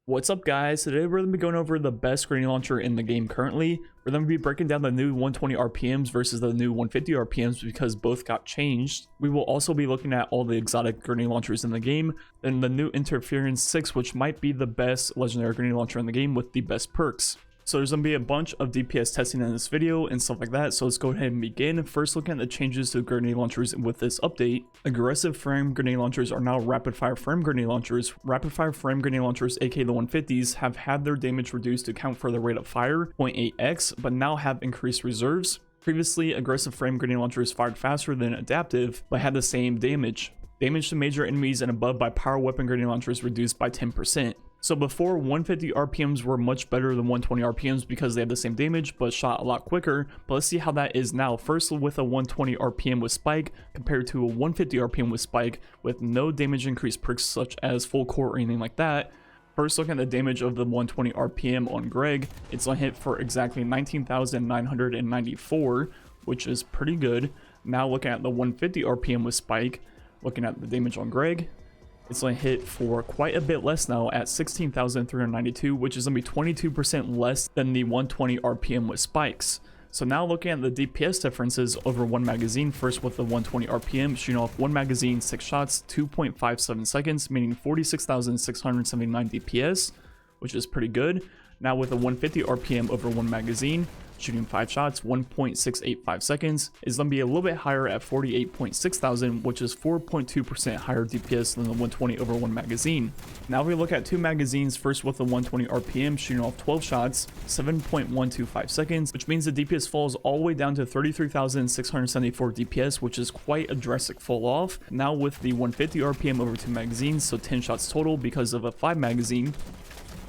What's up guys, today we're going to be going over the best grenade launcher in the game currently. We're going to be breaking down the new 120 RPMs versus the new 150 RPMs because both got changed. We will also be looking at all the exotic grenade launchers in the game, and the new Interference 6, which might be the best legendary grenade launcher in the game with the best perks. So there's going to be a bunch of DPS testing in this video and stuff like that, so let's go ahead and begin. First, looking at the changes to grenade launchers with this update. Aggressive frame grenade launchers are now rapid fire frame grenade launchers. Rapid fire frame grenade launchers, aka the 150s, have had their damage reduced to account for the rate of fire, 0.8x, but now have increased reserves. Previously, aggressive frame grenade launchers fired faster than adaptive, but had the same damage. Damage to major enemies and above by power weapon grenade launchers reduced by 10%. So before, 150 RPMs were much better than 120 RPMs because they had the same damage but shot a lot quicker. But let's see how that is now. First, with a 120 RPM with spike compared to a 150 RPM with spike with no damage increase perks such as full core or anything like that. First, look at the damage of the 120 RPM on Greg. It's on hit for exactly 19,994, which is pretty good. Now looking at the 150 RPM with spike, looking at the damage on Greg, it's only hit for quite a bit less now at 16,392, which is going to be 22% less than the 120 RPM with spikes. So now looking at the DPS differences over one magazine, first with the 120 RPM, shooting off one magazine, 6 shots, 2.57 seconds, meaning 46,679 DPS, which is pretty good. Now with the 150 RPM over one magazine, shooting 5 shots, 1.685 seconds, is going to be a little bit higher at 48.6 thousand, which is 4.2% higher DPS than the 120 over one magazine. Now if we look at two magazines, first with the 120 RPM, shooting off 12 shots, 7.125 seconds, which means the DPS falls all the way down to 33,674 DPS, which is quite a drastic fall off. Now with the 150 RPM over two magazines, so 10 shots total because of a 5 magazine,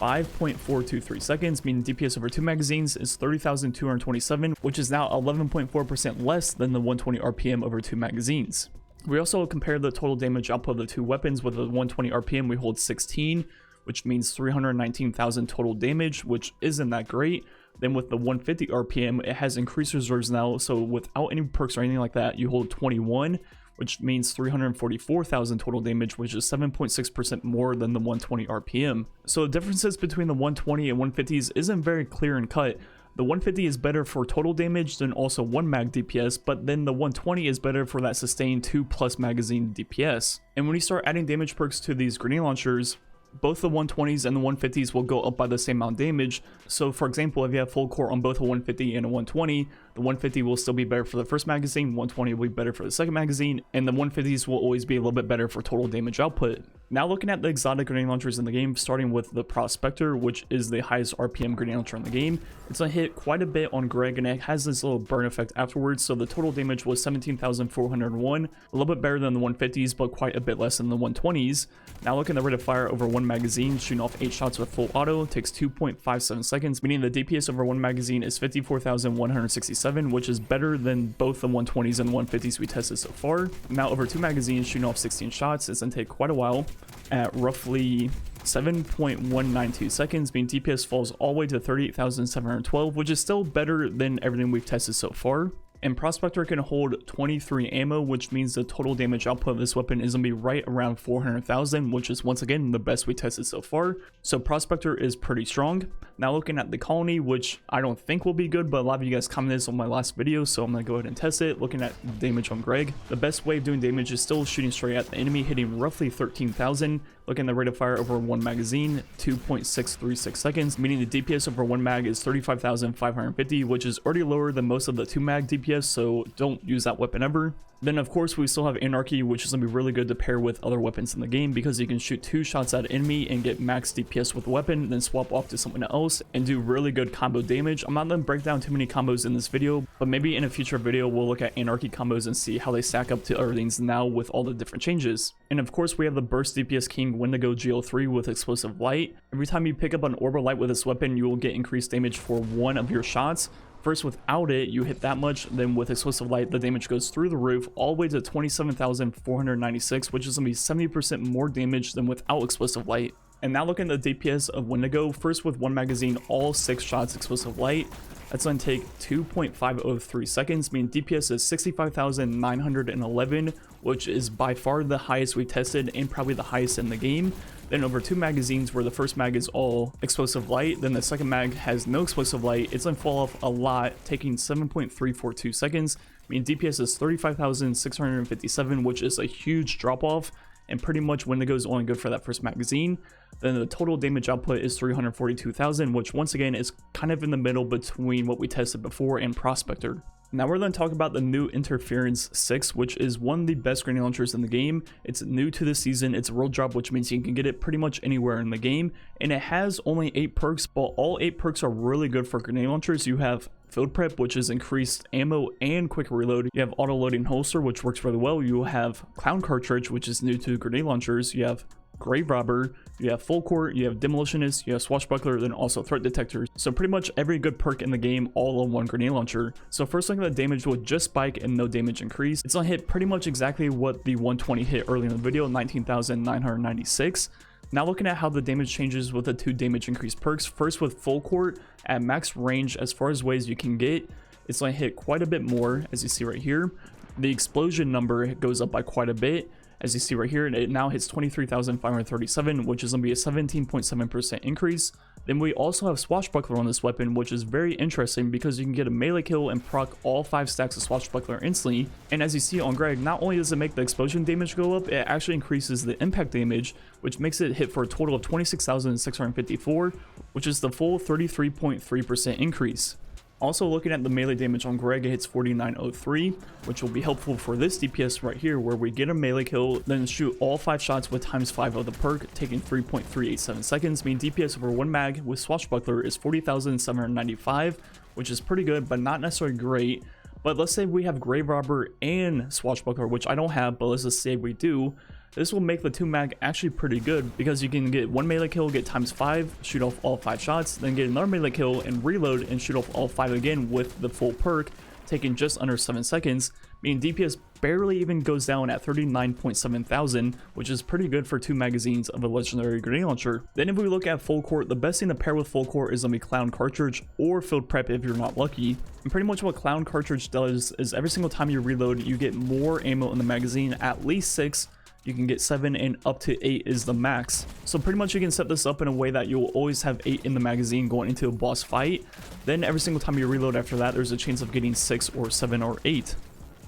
5.423 seconds, meaning DPS over two magazines is 30,227, which is now 11.4% less than the 120 RPM over two magazines. We also compared the total damage output of the two weapons. With the 120 RPM, we hold 16, which means 319,000 total damage, which isn't that great. Then with the 150 RPM, it has increased reserves now, so without any perks or anything like that, you hold 21, which means 344,000 total damage, which is 7.6% more than the 120 RPM. So the differences between the 120 and 150s isn't very clear and cut. The 150 is better for total damage than also 1 mag DPS, but then the 120 is better for that sustained 2+ magazine DPS. And when you start adding damage perks to these grenade launchers, both the 120s and the 150s will go up by the same amount of damage. So for example, if you have full core on both a 150 and a 120, the 150 will still be better for the first magazine, 120 will be better for the second magazine, and the 150s will always be a little bit better for total damage output. Now looking at the exotic grenade launchers in the game, starting with the Prospector, which is the highest RPM grenade launcher in the game. It's going to hit quite a bit on Greg, and it has this little burn effect afterwards, so the total damage was 17,401, a little bit better than the 150s, but quite a bit less than the 120s. Now looking at the rate of fire over one magazine, shooting off 8 shots with full auto, takes 2.57 seconds, meaning the DPS over one magazine is 54,167, which is better than both the 120s and the 150s we tested so far. Now over two magazines, shooting off 16 shots, it's going to take quite a while at roughly 7.192 seconds, meaning DPS falls all the way to 38,712, which is still better than everything we've tested so far. And Prospector can hold 23 ammo, which means the total damage output of this weapon is going to be right around 400,000, which is once again the best we tested so far. So Prospector is pretty strong. Now looking at the Colony, which I don't think will be good, but a lot of you guys commented on my last video, so I'm going to go ahead and test it. Looking at damage on Greg, the best way of doing damage is still shooting straight at the enemy, hitting roughly 13,000. Looking at the rate of fire over one magazine, 2.636 seconds, meaning the DPS over one mag is 35,550, which is already lower than most of the 2 mag DPS, so don't use that weapon ever. Then of course we still have Anarchy, which is going to be really good to pair with other weapons in the game because you can shoot 2 shots at an enemy and get max DPS with the weapon, then swap off to someone else and do really good combo damage. I'm not going to break down too many combos in this video, but maybe in a future video we'll look at Anarchy combos and see how they stack up to other things now with all the different changes. And of course we have the burst DPS king Wendigo GL3 with explosive light. Every time you pick up an orbital light with this weapon, you will get increased damage for one of your shots. First, without it, you hit that much, then with explosive light, the damage goes through the roof all the way to 27,496, which is going to be 70% more damage than without explosive light. And now looking at the DPS of Wendigo, first with one magazine, all 6 shots explosive light, that's going to take 2.503 seconds, meaning DPS is 65,911, which is by far the highest we tested and probably the highest in the game. Then over 2 magazines where the first mag is all explosive light, then the second mag has no explosive light, it's gonna fall off a lot, taking 7.342 seconds. I mean, DPS is 35,657, which is a huge drop off, and pretty much Wendigo is only good for that first magazine. Then the total damage output is 342,000, which once again is kind of in the middle between what we tested before and Prospector. Now we're going to talk about the new Interference 6, which is one of the best grenade launchers in the game. It's new to this season, it's a world drop, which means you can get it pretty much anywhere in the game, and it has only 8 perks, but all 8 perks are really good for grenade launchers. You have Field Prep, which is increased ammo and quick reload. You have Auto Loading Holster, which works really well. You have Clown Cartridge, which is new to grenade launchers. You have Grave Robber, you have Full Court, you have Demolitionist, you have Swashbuckler, then also Threat Detector. So pretty much every good perk in the game all on one grenade launcher. So first looking at the damage with just spike and no damage increase, it's gonna hit pretty much exactly what the 120 hit early in the video, 19,996. Now looking at how the damage changes with the 2 damage increase perks, first with Full Court, at max range as far as ways you can get, it's gonna hit quite a bit more, as you see right here. The explosion number goes up by quite a bit. As you see right here, it now hits 23,537, which is going to be a 17.7% increase. Then we also have Swashbuckler on this weapon, which is very interesting because you can get a melee kill and proc all 5 stacks of Swashbuckler instantly. And as you see on Greg, not only does it make the explosion damage go up, it actually increases the impact damage, which makes it hit for a total of 26,654, which is the full 33.3% increase. Also looking at the melee damage on Greg, it hits 4903, which will be helpful for this DPS right here, where we get a melee kill, then shoot all 5 shots with ×5 of the perk, taking 3.387 seconds. Meaning DPS over 1 mag with Swashbuckler is 40,795, which is pretty good, but not necessarily great. But let's say we have Grave Robber and Swashbuckler, which I don't have, but let's just say we do. This will make the 2 mag actually pretty good because you can get 1 melee kill, get ×5, shoot off all 5 shots, then get another melee kill and reload and shoot off all 5 again with the full perk, taking just under 7 seconds, meaning DPS barely even goes down at 39.7 thousand, which is pretty good for 2 magazines of a legendary grenade launcher. Then if we look at Full Court, the best thing to pair with Full Court is gonna be Clown Cartridge or Field Prep if you're not lucky. And pretty much what Clown Cartridge does is every single time you reload, you get more ammo in the magazine, at least 6. You can get 7 and up to 8 is the max. So pretty much you can set this up in a way that you'll always have 8 in the magazine going into a boss fight. Then every single time you reload after that, there's a chance of getting 6 or 7 or 8.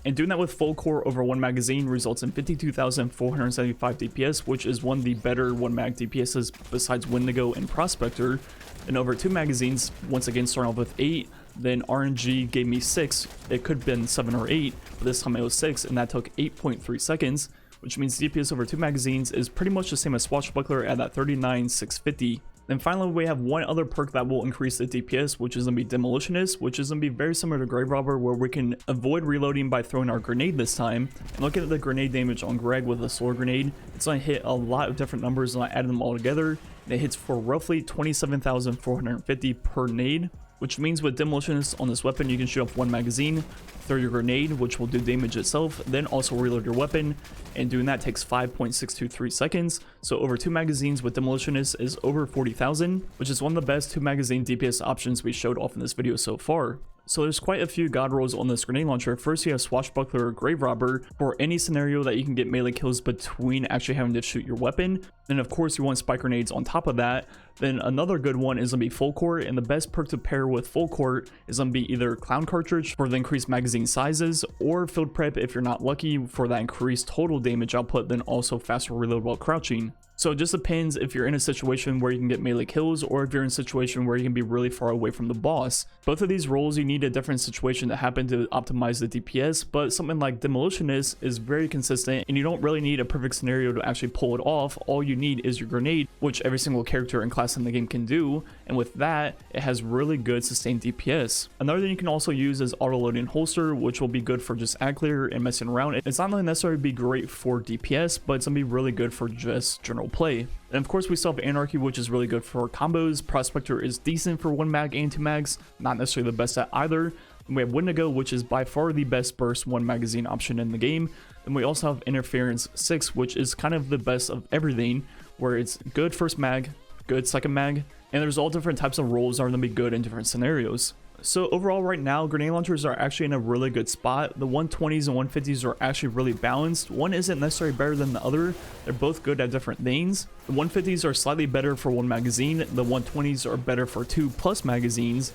And doing that with Full Core over 1 magazine results in 52,475 DPS, which is one of the better 1 mag DPSs besides Wendigo and Prospector. And over 2 magazines, once again starting off with 8, then RNG gave me 6. It could have been 7 or 8, but this time it was 6, and that took 8.3 seconds. Which means DPS over 2 magazines is pretty much the same as Swashbuckler at that 39,650. Then finally we have one other perk that will increase the DPS, which is going to be Demolitionist, which is going to be very similar to Grave Robber, where we can avoid reloading by throwing our grenade this time. And look at the grenade damage on Greg with a solar grenade. It's going to hit a lot of different numbers, and I added them all together. And it hits for roughly 27,450 per nade. Which means with Demolitionist on this weapon, you can shoot off 1 magazine, throw your grenade, which will do damage itself, then also reload your weapon, and doing that takes 5.623 seconds. So over 2 magazines with Demolitionist is over 40,000, which is one of the best 2 magazine DPS options we showed off in this video so far. So there's quite a few god rolls on this grenade launcher. First you have Swashbuckler or Grave Robber for any scenario that you can get melee kills between actually having to shoot your weapon. Then of course you want spike grenades on top of that. Then another good one is going to be Full Court, and the best perk to pair with Full Court is going to be either Clown Cartridge for the increased magazine sizes, or Field Prep if you're not lucky for that increased total damage output, then also faster reload while crouching. So it just depends if you're in a situation where you can get melee kills, or if you're in a situation where you can be really far away from the boss. Both of these roles you need a different situation to happen to optimize the DPS, but something like Demolitionist is very consistent, and you don't really need a perfect scenario to actually pull it off. All you need is your grenade, which every single character and class in the game can do, and with that, it has really good sustained DPS. Another thing you can also use is Auto Loading Holster, which will be good for just ad clear and messing around. It's not really necessarily be great for DPS, but it's gonna be really good for just general play. And of course we still have Anarchy, which is really good for combos. Prospector is decent for 1 mag and 2 mags, not necessarily the best at either. And we have Wendigo, which is by far the best burst 1 magazine option in the game. And we also have Interference 6, which is kind of the best of everything, where it's good first mag, good second mag, and there's all different types of roles that are going to be good in different scenarios. So overall right now, grenade launchers are actually in a really good spot. The 120s and 150s are actually really balanced. One isn't necessarily better than the other. They're both good at different things. The 150s are slightly better for one magazine. The 120s are better for 2+ magazines.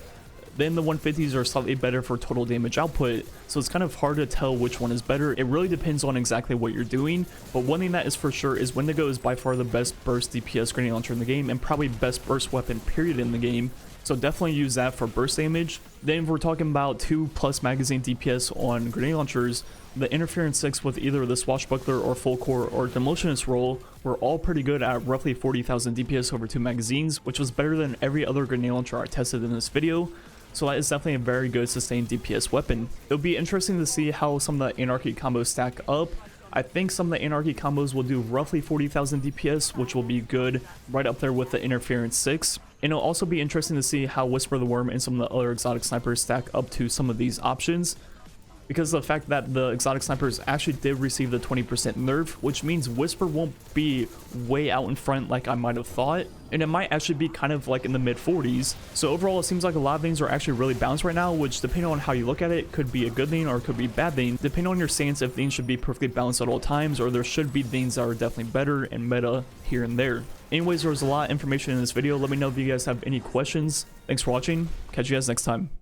Then the 150s are slightly better for total damage output, so it's kind of hard to tell which one is better. It really depends on exactly what you're doing, but one thing that is for sure is Wendigo is by far the best burst DPS grenade launcher in the game, and probably best burst weapon period in the game. So definitely use that for burst damage. Then if we're talking about 2+ magazine DPS on grenade launchers, the Interference 6 with either the Swashbuckler or Full Core or Demolitionist roll were all pretty good at roughly 40,000 DPS over 2 magazines, which was better than every other grenade launcher I tested in this video. So that is definitely a very good sustained DPS weapon. It'll be interesting to see how some of the Anarchy combos stack up. I think some of the Anarchy combos will do roughly 40,000 DPS, which will be good, right up there with the Interference 6. And it'll also be interesting to see how Whisper the Worm and some of the other exotic snipers stack up to some of these options, because of the fact that the exotic snipers actually did receive the 20% nerf, which means Whisper won't be way out in front like I might have thought, and it might actually be kind of like in the mid 40s. So overall, it seems like a lot of things are actually really balanced right now, which depending on how you look at it could be a good thing or it could be a bad thing, depending on your stance if things should be perfectly balanced at all times, or there should be things that are definitely better and meta here and there. Anyways, there was a lot of information in this video. Let me know if you guys have any questions. Thanks for watching. Catch you guys next time.